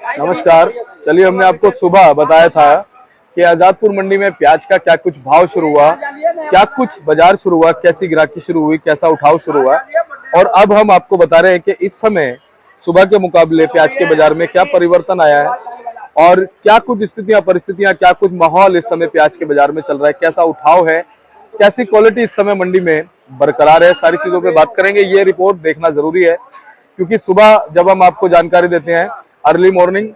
नमस्कार। चलिए, हमने आपको सुबह बताया था कि आजादपुर मंडी में प्याज का क्या कुछ भाव शुरू हुआ, क्या कुछ बाजार शुरू हुआ, कैसी ग्राहकी शुरू हुई, कैसा उठाव शुरू हुआ। और अब हम आपको बता रहे हैं कि इस समय सुबह के मुकाबले प्याज के बाजार में क्या परिवर्तन आया है और क्या कुछ स्थितियां परिस्थितियां, क्या कुछ माहौल इस समय प्याज के बाजार में चल रहा है, कैसा उठाव है, कैसी क्वालिटी इस समय मंडी में बरकरार है। सारी चीजों पे बात करेंगे। ये रिपोर्ट देखना जरूरी है क्योंकि सुबह जब हम आपको जानकारी देते हैं अर्ली मॉर्निंग,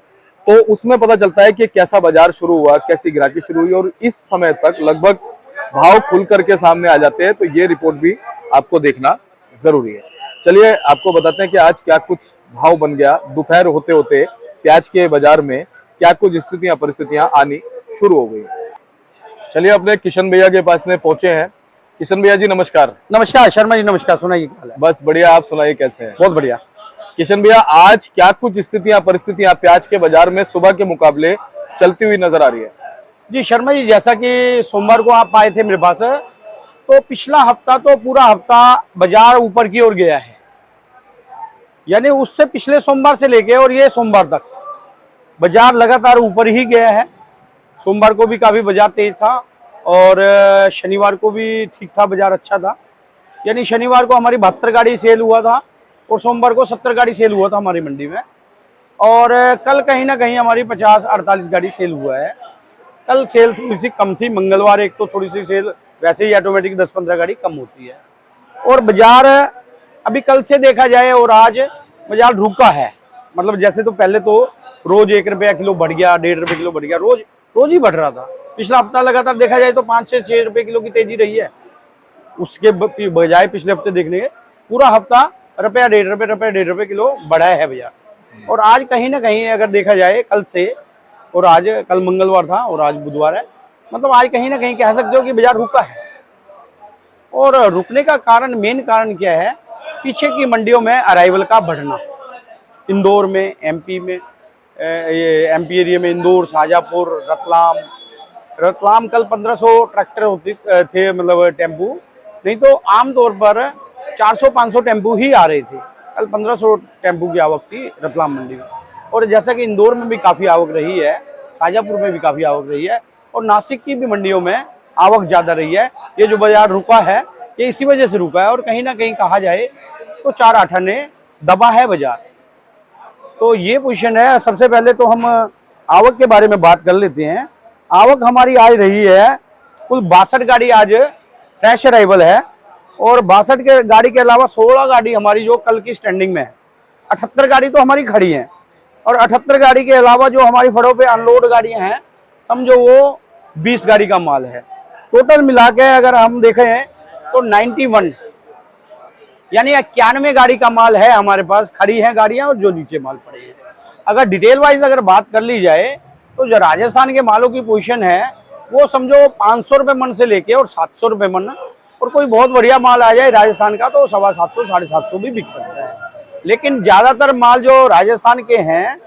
तो उसमें पता चलता है कि कैसा बाजार शुरू हुआ, कैसी ग्राहकी शुरू हुई और इस समय तक लगभग भाव खुल करके सामने आ जाते हैं। तो ये रिपोर्ट भी आपको देखना जरूरी है। चलिए, आपको बताते हैं कि आज क्या कुछ भाव बन गया। दोपहर होते होते प्याज के बाजार में क्या कुछ स्थितियां परिस्थितियां आनी शुरू हो गई। चलिए, अपने किशन भैया के पास में पहुंचे हैं। किशन भैया जी नमस्कार। नमस्कार शर्मा जी, नमस्कार। सुनाइए क्या हाल है? बस बढ़िया, आप सुनाइए कैसे हैं? बहुत बढ़िया। किशन भैया, आज क्या कुछ स्थितियां परिस्थितियां प्याज के बाजार में सुबह के मुकाबले चलती हुई नजर आ रही है? जी शर्मा जी, जैसा कि सोमवार को आप आए थे मेरे पास, तो पिछला हफ्ता तो पूरा हफ्ता बाजार ऊपर की ओर गया है। यानी उससे पिछले सोमवार से लेके और ये सोमवार तक बाजार लगातार ऊपर ही गया है। सोमवार को भी काफी बाजार तेज था और शनिवार को भी ठीक था, बाजार अच्छा था। यानी शनिवार को हमारी 72 गाड़ी सेल हुआ था और सोमवार को 70 गाड़ी सेल हुआ था हमारी मंडी में। और कल कहीं ना कहीं हमारी 50-48 गाड़ी सेल हुआ है। कल सेल थोड़ी सी कम थी। मंगलवार एक तो थोड़ी सी सेल वैसे ही ऑटोमेटिक 10-15 गाड़ी कम होती है। और बाजार अभी कल से देखा जाए और आज बाजार रुका है। मतलब जैसे तो पहले तो रोज 1 रुपया किलो बढ़ गया, 1.5 रुपये किलो बढ़ गया, रोज ही बढ़ रहा था। पिछला हफ्ता लगातार देखा जाए तो 5 से 6 रुपये किलो की तेजी रही है। उसके बजाय पिछले हफ्ते देखने के पूरा हफ्ता रुपया 1.5 रुपये किलो बढ़ा है बाजार। और आज कहीं ना कहीं अगर देखा जाए कल से और आज, कल मंगलवार था और आज बुधवार है, मतलब आज कहीं ना कहीं कह सकते हो कि बाजार रुका है। और रुकने का कारण, मेन कारण क्या है? पीछे की मंडियों में अराइवल का बढ़ना। इंदौर में, एमपी में, ये एमपी एरिया में इंदौर, शाजापुर, रतलाम कल 1500 ट्रैक्टर होते थे, मतलब टेम्पू। नहीं तो आमतौर पर 400-500 टेम्पू ही आ रहे थे। कल 1500 टेम्पू की आवक थी रतलाम मंडी में। और जैसा कि इंदौर में भी काफ़ी आवक रही है, शाजापुर में भी काफ़ी आवक रही है और नासिक की भी मंडियों में आवक ज़्यादा रही है। ये जो बाजार रुका है ये इसी वजह से रुका है। और कहीं ना कहीं कहा जाए तो 4 आने दबा है बाजार। तो ये पोजीशन है। सबसे पहले तो हम आवक के बारे में बात कर लेते हैं। आवक हमारी आज रही है कुल 62 गाड़ी आज फ्रेश अराइवल है। और 62 के गाड़ी के अलावा 16 गाड़ी हमारी जो कल की स्टैंडिंग में है। 78 गाड़ी तो हमारी खड़ी हैं। और 78 गाड़ी के अलावा जो हमारी फड़ों पे अनलोड गाड़ियां हैं, समझो वो 20 गाड़ी का माल है। टोटल मिला के अगर हम देखें तो 91 यानी 91 गाड़ी का माल है हमारे पास, खड़ी हैं गाड़ियां और जो नीचे माल पड़े हैं। अगर डिटेल वाइज अगर बात कर ली जाए तो जो राजस्थान के मालों की पोजीशन है वो समझो 500 रुपये मन से लेके और 700 रुपये मन। और कोई बहुत बढ़िया माल आ जाए राजस्थान का तो 750-750 भी बिक सकता है। लेकिन ज्यादातर माल जो राजस्थान के हैं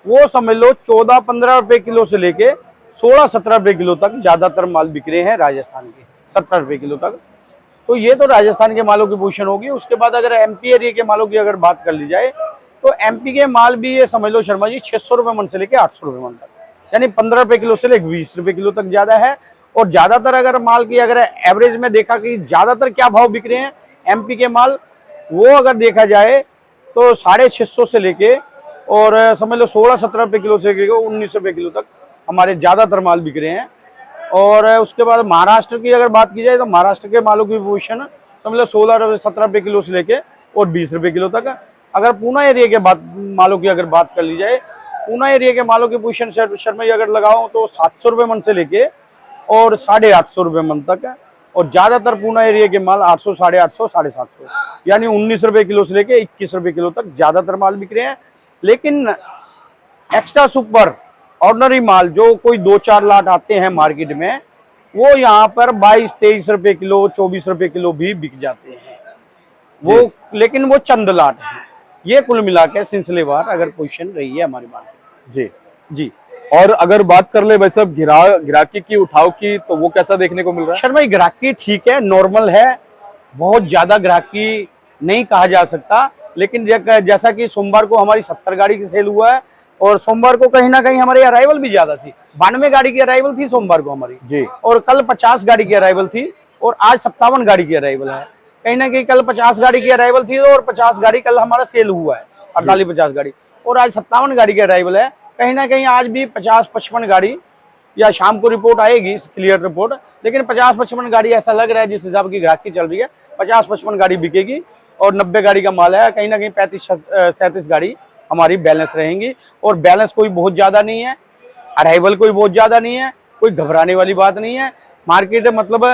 वो समझ लो 14-15 रुपये किलो से लेके 16-17 रुपये किलो तक ज्यादातर माल बिक रहे हैं राजस्थान के, 17 रुपये किलो तक। तो ये तो राजस्थान के मालों की पोजीशन होगी। उसके बाद अगर एमपी एरिया के मालों की अगर बात कर ली जाए तो एमपी के माल भी ये समझ लो शर्मा जी 600 रुपये मन से लेके 800 रुपये मन तक, यानी 15 रुपये किलो से लेकर 20 रुपये किलो तक ज्यादा है। और ज्यादातर अगर माल की अगर एवरेज में देखा कि ज्यादातर क्या भाव बिक रहे हैं एमपी के माल, वो अगर देखा जाए तो 650 से लेके और समझ लो 16-17 रुपये किलो से लेके 19 रुपये किलो तक हमारे ज्यादातर माल बिक रहे हैं। और उसके बाद महाराष्ट्र की अगर बात की जाए तो महाराष्ट्र के मालों की पोजीशन समझ लो 16-17 रुपये किलो से लेके और 20 रुपये किलो तक। अगर पूना एरिया के मालों की अगर बात कर ली जाए, पूना एरिया के मालों की पोजीशन शर्मा जी अगर लगाओ तो 700 रुपये मन से लेके और 850 रुपये मन तक है। और ज्यादातर पूना एरिया के माल 800, 850, 750 यानी 19 रुपये किलो से लेके 21 रुपये किलो तक ज्यादातर माल बिक रहे हैं। लेकिन एक्स्ट्रा सुपर ऑर्डिनरी माल जो कोई 2-4 लाट आते हैं मार्केट में, वो यहाँ पर 22-23 रुपये किलो, 24 रुपये किलो भी बिक जाते हैं वो। लेकिन वो चंद लाट है। ये कुल मिला के सिलसिलेवार अगर पोजीशन रही है हमारी मार्केट। जी जी। और अगर बात कर ले वैसे ग्राहकी की उठाव की, तो वो कैसा देखने को मिल रहा है? शर्मा जी ग्राहकी ठीक है, नॉर्मल है। बहुत ज्यादा ग्राहकी नहीं कहा जा सकता। लेकिन जैसा कि सोमवार को हमारी 70 गाड़ी की सेल हुआ है, और सोमवार को कहीं ना कहीं हमारी अराइवल भी ज्यादा थी। 92 गाड़ी की अराइवल थी सोमवार को हमारी जी। और कल 50 गाड़ी की अराइवल थी और आज 57 गाड़ी की अराइवल है। कहीं ना कहीं कल 50 गाड़ी की अराइवल थी और 50 गाड़ी कल हमारा सेल हुआ है, 48-50 गाड़ी, और आज 57 गाड़ी की अराइवल है। कहीं ना कहीं आज भी 50-55 गाड़ी, या शाम को रिपोर्ट आएगी क्लियर रिपोर्ट, लेकिन 50-55 गाड़ी ऐसा लग रहा है जिस हिसाब की ग्राहकी चल रही है 50-55 गाड़ी बिकेगी और 90 गाड़ी का माल है। कहीं ना कहीं 35-37 गाड़ी हमारी बैलेंस रहेंगी और बैलेंस कोई बहुत ज्यादा नहीं है, अराइवल कोई बहुत ज्यादा नहीं है, कोई घबराने वाली बात नहीं है। मार्केट मतलब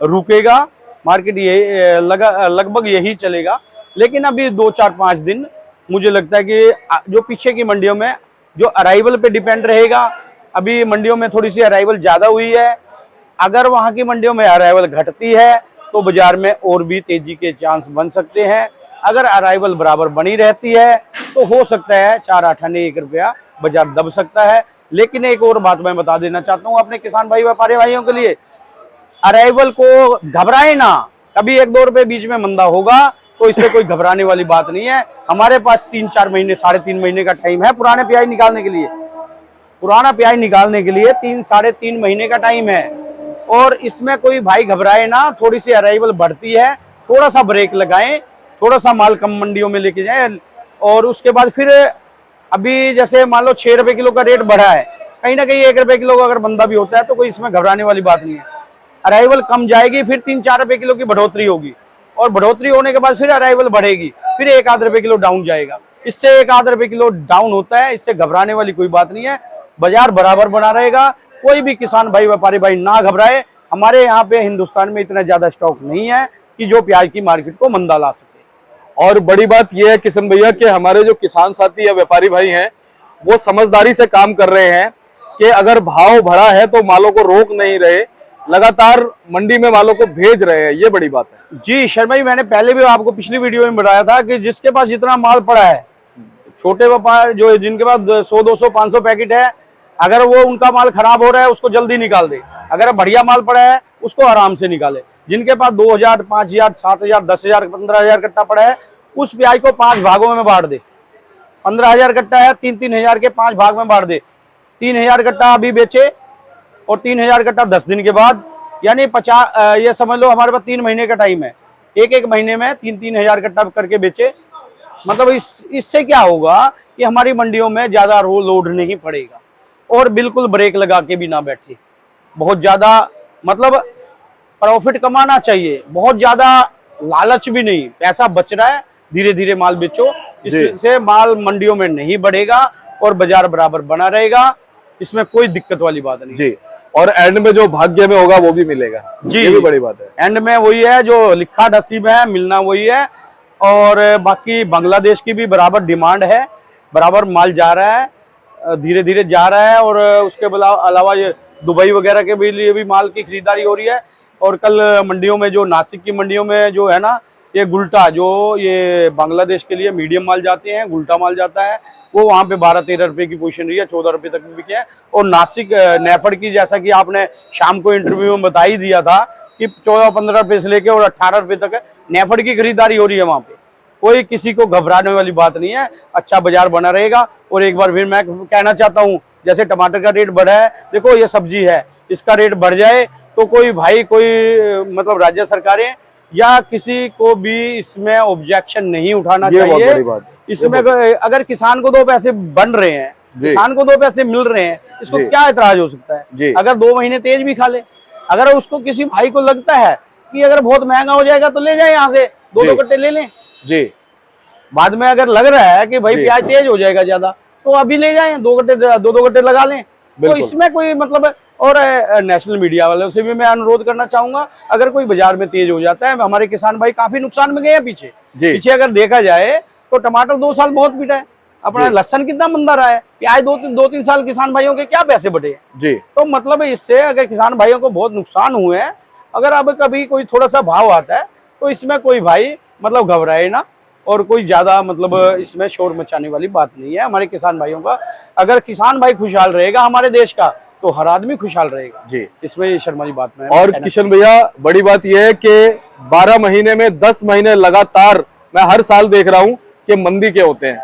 रुकेगा, मार्केट ये लगभग यही चलेगा। लेकिन अभी 2-4-5 दिन मुझे लगता है कि जो पीछे की मंडियों में जो अराइवल पे डिपेंड रहेगा। अभी मंडियों में थोड़ी सी अराइवल ज्यादा हुई है, अगर वहां की मंडियों में अराइवल घटती है तो बाजार में और भी तेजी के चांस बन सकते हैं। अगर अराइवल बराबर बनी रहती है तो हो सकता है 4 आने 1 रुपया बाजार दब सकता है। लेकिन एक और बात मैं बता देना चाहता हूँ अपने किसान भाई व्यापारी भाइयों के लिए, अराइवल को घबराए ना, कभी 1-2 रुपए बीच में मंदा होगा तो इससे कोई घबराने वाली बात नहीं है। हमारे पास 3-4 महीने, 3.5 महीने का टाइम है पुराने प्याज निकालने के लिए, पुराना प्याज निकालने के लिए 3-3.5 महीने का टाइम है। और इसमें कोई भाई घबराए ना, थोड़ी सी अराइवल बढ़ती है, थोड़ा सा ब्रेक लगाएं, थोड़ा सा माल कम मंडियों में लेके जाएं और उसके बाद फिर अभी जैसे मान लो 6 रुपए किलो का रेट बढ़ा है, कहीं ना कहीं 1 रुपए किलो अगर बंदा भी होता है तो कोई इसमें घबराने वाली बात नहीं है। अराइवल कम जाएगी, फिर 3-4 रुपए किलो की बढ़ोतरी होगी और बढ़ोतरी होने के बाद फिर अराइवल बढ़ेगी, फिर 1-आध रुपए किलो डाउन जाएगा। इससे 1-आध रुपए किलो डाउन होता है, इससे घबराने वाली कोई बात नहीं है। बाजार बराबर बना रहेगा, कोई भी किसान भाई व्यापारी भाई ना घबराए। हमारे यहाँ पे हिंदुस्तान में इतना ज्यादा स्टॉक नहीं है कि जो प्याज की मार्केट को मंदा ला सके। और बड़ी बात यह है किशन भैया कि हमारे जो किसान साथी या व्यापारी भाई हैं वो समझदारी से काम कर रहे हैं कि अगर भाव बढ़ा है तो मालों को रोक नहीं रहे, लगातार मंडी में मालों को भेज रहे हैं, ये बड़ी बात है। जी शर्मा जी, मैंने पहले भी आपको पिछली वीडियो में बताया था कि जिसके पास जितना माल पड़ा है, छोटे व्यापार जो जिनके पास 100-200-500 पैकेट है, अगर वो उनका माल खराब हो रहा है उसको जल्दी निकाल दे, अगर बढ़िया माल पड़ा है उसको आराम से निकाले। जिनके पास 2000, 5000, 7000, 10000, 15000 कट्टा पड़ा है उस प्याज को 5 भागों में बांट दे। 15000 कट्टा है, 3-3 हजार के 5 भाग में बांट दे। 3000 कट्टा अभी बेचे और 3000 कट्टा 10 दिन के बाद, यानी 50, ये समझ लो हमारे पास 3 महीने का टाइम है, एक महीने में 3-3 हजार कट्टा करके बेचे। मतलब इससे क्या होगा कि हमारी मंडियों में ज्यादा लोड नहीं पड़ेगा और बिल्कुल ब्रेक लगा के भी ना बैठे। बहुत ज्यादा मतलब प्रॉफिट कमाना चाहिए, बहुत ज्यादा लालच भी नहीं, पैसा बच रहा है, धीरे धीरे माल बेचो, इससे माल मंडियों में नहीं बढ़ेगा और बाजार बराबर बना रहेगा, इसमें कोई दिक्कत वाली बात नहीं जी। और एंड में जो भाग्य में होगा वो भी मिलेगा जी, ये भी बड़ी बात है। एंड में वही है जो लिखा नसीब है, मिलना वही है। और बाकी बांग्लादेश की भी बराबर डिमांड है, बराबर माल जा रहा है, धीरे धीरे जा रहा है। और उसके अलावा ये दुबई वगैरह के भी लिए भी माल की खरीदारी हो रही है। और कल मंडियों में जो नासिक की मंडियों में जो है ना, ये गुल्टा जो ये बांग्लादेश के लिए मीडियम माल जाते हैं, गुल्टा माल जाता है, वो वहाँ पे 12-13 रुपए की पोजीशन रही है, 14 रुपए तक भी बिके हैं। और नासिक नेफड़ की, जैसा कि आपने शाम को इंटरव्यू में बता ही दिया था कि 14-15 रुपए से लेके और 18 रुपए तक नेफड़ की खरीदारी हो रही है वहाँ पे। कोई किसी को घबराने वाली बात नहीं है, अच्छा बाजार बना रहेगा। और एक बार फिर मैं कहना चाहता हूँ, जैसे टमाटर का रेट बढ़ा है, देखो ये सब्जी है, इसका रेट बढ़ जाए तो कोई भाई, कोई मतलब राज्य सरकारें या किसी को भी इसमें ऑब्जेक्शन नहीं उठाना चाहिए। इसमें अगर किसान को 2 पैसे बन रहे हैं, किसान को 2 पैसे मिल रहे हैं, इसको क्या एतराज हो सकता है? अगर 2 महीने तेज भी खा ले, अगर उसको किसी भाई को लगता है कि अगर बहुत महंगा हो जाएगा तो ले जाए, यहाँ से 2-2 कट्टे ले लें जी। बाद में अगर लग रहा है कि भाई प्याज तेज हो जाएगा ज्यादा, तो अभी ले जाएं, 2 कट्टे लगा लें। तो इसमें कोई मतलब, और नेशनल मीडिया वालों से भी मैं अनुरोध करना चाहूंगा, अगर कोई बाजार में तेज हो जाता है, हमारे किसान भाई काफी नुकसान में गए हैं पीछे अगर देखा जाए तो टमाटर 2 साल बहुत पीटा है अपना, लहसन कितना मंदा रहा है, प्याज 2-3 साल किसान भाइयों के क्या पैसे बढ़े जी। तो मतलब इससे अगर किसान भाइयों को बहुत नुकसान हुए हैं, अगर अब कभी कोई थोड़ा सा भाव आता है तो इसमें कोई भाई मतलब घबराए ना, और कोई ज्यादा मतलब इसमें शोर मचाने वाली बात नहीं है हमारे किसान भाइयों का। अगर किसान भाई खुशहाल रहेगा हमारे देश का, तो हर आदमी खुशहाल रहेगा जी, इसमें शर्मा जी बात में। और किशन भैया बड़ी बात यह है कि 12 महीने में 10 महीने लगातार मैं हर साल देख रहा हूं कि मंदी के होते हैं,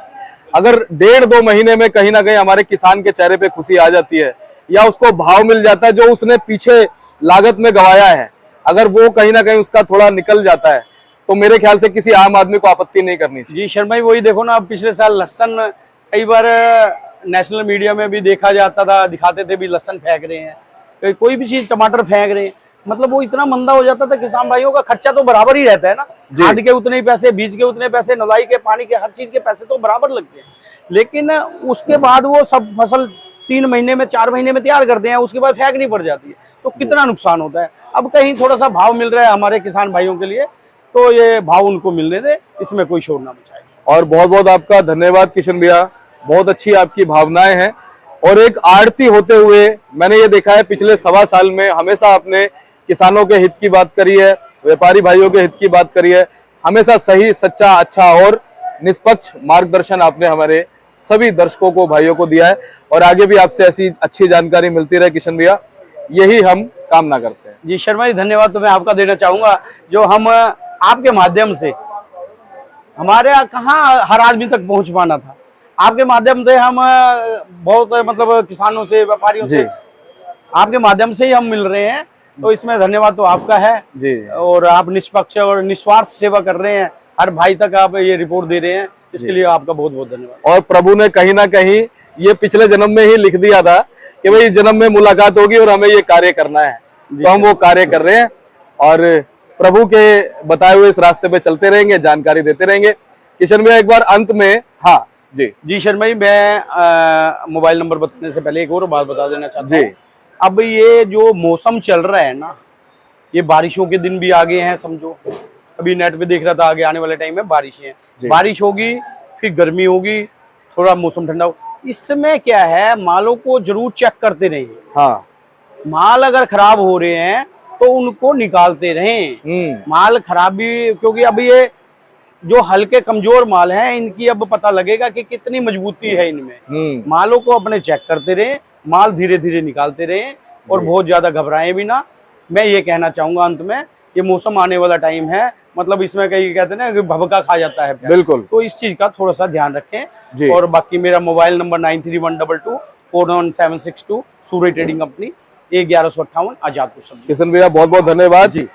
अगर 1.5-2 महीने में कहीं ना कहीं हमारे किसान के चेहरे पे खुशी आ जाती है या उसको भाव मिल जाता है जो उसने पीछे लागत में गवाया है, अगर वो कहीं ना कहीं उसका थोड़ा निकल जाता है, तो मेरे ख्याल से किसी आम आदमी को आपत्ति नहीं करनी चाहिए। जी शर्मा जी, वही देखो ना, अब पिछले साल लहसन कई बार नेशनल मीडिया में भी देखा जाता था, दिखाते थे भी लहसन फेंक रहे हैं, कोई भी चीज, टमाटर फेंक रहे हैं, मतलब वो इतना मंदा हो जाता था। किसान भाइयों का खर्चा तो बराबर ही रहता है ना, खाद के उतने ही पैसे, बीज के उतने पैसे, नदाई के, पानी के, हर चीज के पैसे तो बराबर लगते हैं। लेकिन उसके बाद वो सब फसल 3 महीने में, 4 महीने में तैयार करते हैं, उसके बाद फेंकनी पड़ जाती है, तो कितना नुकसान होता है। अब कहीं थोड़ा सा भाव मिल रहा है हमारे किसान भाइयों के लिए, तो ये भाव उनको मिलने दे, इसमें कोई शोर ना मचाए। और बहुत बहुत आपका धन्यवाद किशन भैया, बहुत अच्छी आपकी भावनाएं हैं। और एक आड़ती होते हुए मैंने ये देखा है पिछले 1.25 साल में हमेशा आपने किसानों के हित की बात करी है, व्यापारी भाइयों के हित की बात करी है, हमेशा सही, सच्चा, अच्छा और निष्पक्ष मार्गदर्शन आपने हमारे सभी दर्शकों को, भाइयों को दिया है। और आगे भी आपसे ऐसी अच्छी जानकारी मिलती रहे किशन भैया, यही हम कामना करते हैं। जी शर्मा जी, धन्यवाद तो मैं आपका देना चाहूंगा, जो हम आपके माध्यम से, हमारे यहाँ कहाँ हर आदमी तक पहुंच पाना था, आपके माध्यम से हम बहुत, मतलब किसानों से, व्यापारियों से, आपके माध्यम से ही हम मिल रहे हैं, तो इसमें धन्यवाद तो आपका है जी। और आप निष्पक्ष और निस्वार्थ सेवा कर रहे हैं, हर भाई तक आप ये रिपोर्ट दे रहे हैं, इसके लिए आपका बहुत बहुत धन्यवाद। और प्रभु ने कहीं ना कहीं ये पिछले जन्म में ही लिख दिया था कि भाई जन्म में मुलाकात होगी और हमें ये कार्य करना है, तो हम वो कार्य कर रहे हैं और प्रभु के बताए हुए इस रास्ते पे चलते रहेंगे, जानकारी देते रहेंगे। किशन भैया एक बार अंत में, हाँ जी शर्मा जी, मैं मोबाइल नंबर बताने से पहले एक और बात बता देना चाहता हूँ। अब ये जो मौसम चल रहा है ना, ये बारिशों के दिन भी आगे हैं, समझो। अभी नेट पे देख रहा था, आगे आने वाले टाइम में बारिशें हैं, बारिश होगी, फिर गर्मी होगी, थोड़ा मौसम ठंडा हो। इसमें क्या है, मालों को जरूर चेक करते रहिए। हाँ, माल अगर खराब हो रहे हैं तो उनको निकालते रहें। माल खराब भी, क्योंकि अब ये जो हल्के कमजोर माल हैं, इनकी अब पता लगेगा कि कितनी मजबूती है इनमें। मालों को अपने चेक करते रहें, माल धीरे धीरे निकालते रहें और बहुत ज्यादा घबराएं भी ना। मैं ये कहना चाहूंगा अंत में, ये मौसम आने वाला टाइम है, मतलब इसमें कई कहते हैं ना कि भभका खा जाता है, बिल्कुल, तो इस चीज का थोड़ा सा ध्यान रखें। और बाकी मेरा मोबाइल नंबर 9312241762, सूर्य ट्रेडिंग कंपनी, 1158 आजादपुर। किशन भैया बहुत बहुत धन्यवाद जी।